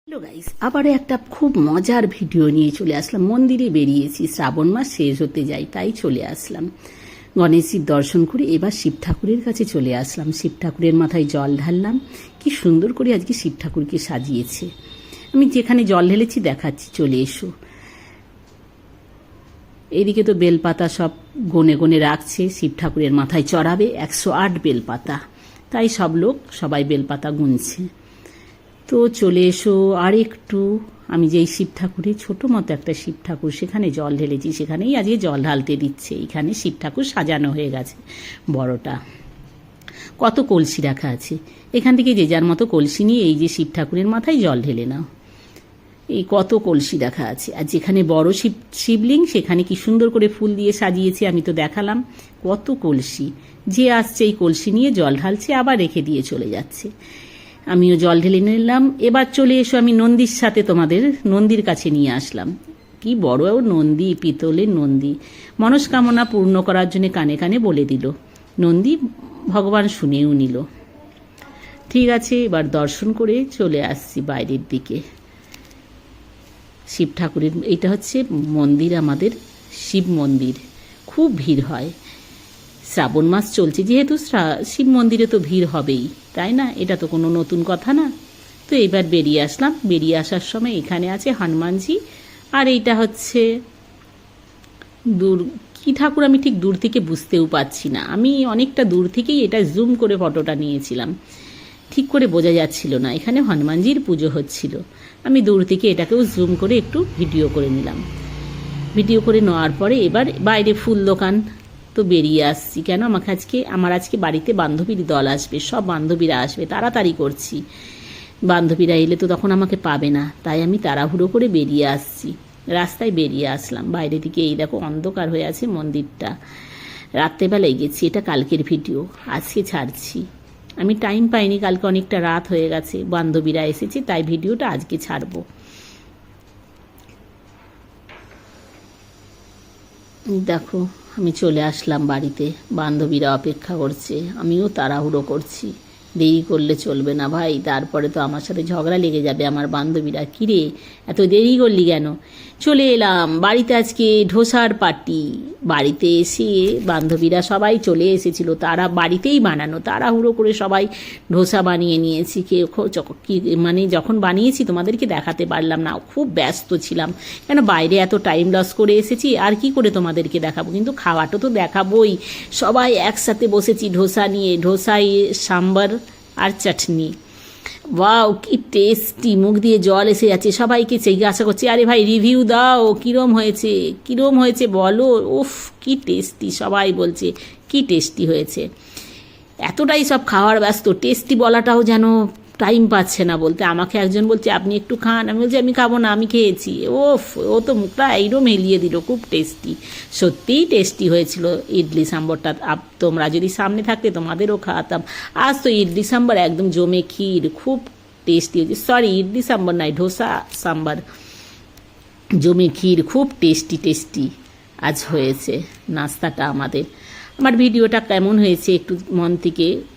Hello guys, আবারও একটা খুব মজার ভিডিও নিয়ে চলে আসলাম। মন্দিরে বেরিয়েছি, শ্রাবণ মাস শেষ হতে যাই, তাই চলে আসলাম। গণেশজির দর্শন করে এবার শিব ঠাকুরের কাছে চলে আসলাম। শিব ঠাকুরের মাথায় জল ঢাললাম। কি সুন্দর করে আজকে শিব ঠাকুরকে সাজিয়েছে। আমি যেখানে জল ঢেলেছি দেখাচ্ছি, চলে এসো। এদিকে তো বেলপাতা সব গনে গনে রাখছে, শিব ঠাকুরের মাথায় চড়াবে 108 বেলপাতা, তাই সব লোক সবাই বেলপাতা গুনছে। তো চলে এসো আর একটু। আমি যেই শিব ঠাকুরের ছোটো মতো একটা শিব ঠাকুর, সেখানে জল ঢেলেছি, সেখানেই আজকে জল ঢালতে দিচ্ছে। এখানে শিব ঠাকুর সাজানো হয়ে গেছে বড়টা। কত কলসি রাখা আছে, এখান থেকে যে যার মতো কলসি নিয়ে এই যে শিব ঠাকুরের মাথায় জল ঢেলে নাও। এই কত কলসি রাখা আছে। আর যেখানে বড় শিবলিঙ্গ, সেখানে কি সুন্দর করে ফুল দিয়ে সাজিয়েছে, আমি তো দেখালাম। কত কলসি, যে আসছে এই কলসি নিয়ে জল ঢালছে, আবার রেখে দিয়ে চলে যাচ্ছে। আমিও জল ঢেলে নিলাম। এবার চলে এসো, আমি নন্দীর সাথে তোমাদের নন্দীর কাছে নিয়ে আসলাম। কি বড় নন্দী, পিতলের নন্দী। মনস্কামনা পূর্ণ করার জন্য কানে কানে বলে দিল নন্দী, ভগবান শুনেও নিল। ঠিক আছে, এবার দর্শন করে চলে আসছি বাইরের দিকে। শিব ঠাকুরের এটা হচ্ছে মন্দির, আমাদের শিব মন্দির। খুব ভিড় হয়, শ্রাবণ মাস চলছে যেহেতু শিব মন্দিরে তো ভিড় হবেই, তাই না? এটা তো কোনো নতুন কথা না। তো এবার বেরিয়ে আসলাম। বেরিয়ে আসার সময় এখানে আছে হনুমানজি, আর এইটা হচ্ছে কি ঠাকুর আমি ঠিক দূর থেকে বুঝতেও পারছি না। আমি অনেকটা দূর থেকেই এটা জুম করে ফটোটা নিয়েছিলাম, ঠিক করে বোঝা যাচ্ছিল না। এখানে হনুমানজির পুজো হচ্ছিল। আমি দূর থেকে এটাকেও জুম করে একটু ভিডিও করে নিলাম। ভিডিও করে নেওয়ার পরে এবার বাইরে ফুল দোকান, তো বেরিয়ে আসছি। কেন, আমার আজকে বাড়িতে বান্ধবীর দল আসবে, সব বান্ধবীরা আসবে, তাড়াতাড়ি করছি। বান্ধবীরা এলে তো তখন আমাকে পাবে না, তাই আমি তাড়াহুড়ো করে বেরিয়ে আসছি। রাস্তায় বেরিয়ে আসলাম। বাইরে দিকে এই দেখো অন্ধকার হয়ে আছে মন্দিরটা। রাত্রেবেলায় গেছি, এটা কালকের ভিডিও, আজকে ছাড়ছি। আমি টাইম পাইনি, কালকে অনেকটা রাত হয়ে গেছে, বান্ধবীরা এসেছে, তাই ভিডিওটা আজকে ছাড়বো। দেখো আমি চলে আসলাম বাড়িতে, বান্ধবীরা অপেক্ষা করছে, আমিও তাড়াহুড়ো করছি। দেরি করলে চলবে না ভাই, তারপরে তো আমার সাথে ঝগড়া লেগে যাবে আমার বান্ধবীরা। কিরে এত দেরি করলি কেন? চলে এলাম বাড়িতে, আজকে ধোসার পার্টি। বাড়িতে এসে বান্ধবীরা সবাই চলে এসেছিল, তারা বাড়িতেই বানানো, তাড়াহুড়ো করে সবাই ধোসা বানিয়ে নিয়েছি। মানে যখন বানিয়েছি তোমাদেরকে দেখাতে পারলাম না, খুব ব্যস্ত ছিলাম। কেন, বাইরে এত টাইম লস করে এসেছি, আর কি করে তোমাদেরকে দেখাবো, কিন্তু খাওয়াটা তো দেখাবোই। সবাই একসাথে বসেছি ধোসা নিয়ে, ধোসায় সাম্বার আর চাটনি। ওয়াও কি টেস্টি, মুখ দিয়ে জল এসে যাচ্ছে। সবাইকে জিজ্ঞাসা করছি, আরে ভাই রিভিউ দাও, কিরম হয়েছে বলো। উফ কি টেস্টি, সবাই বলছে কি টেস্টি হয়েছে। এতটাই সব খাওয়ার ব্যস্ত, টেস্টি বলাটাও যেন টাইম পাচ্ছে না বলতে। আমাকে একজন বলছে আপনি একটু খান, আমি বলছি আমি খাবো না, আমি খেয়েছি। ওফ, ও তো মুখটা এইরকম হেলিয়ে দিল। খুব টেস্টি, সত্যিই টেস্টি হয়েছিল ইডলি সাম্বরটা। তোমরা যদি সামনে থাকতে তোমাদেরও খাওয়াতাম। আজ তো ইডলি সাম্বার একদম জমে ক্ষীর, খুব টেস্টি হয়েছে। সরি, ইডলি সাম্বার নাই, ধোসা সাম্বার জমে ক্ষীর, খুব টেস্টি আজ হয়েছে নাস্তাটা আমাদের। আমার ভিডিওটা কেমন হয়েছে একটু মন থেকে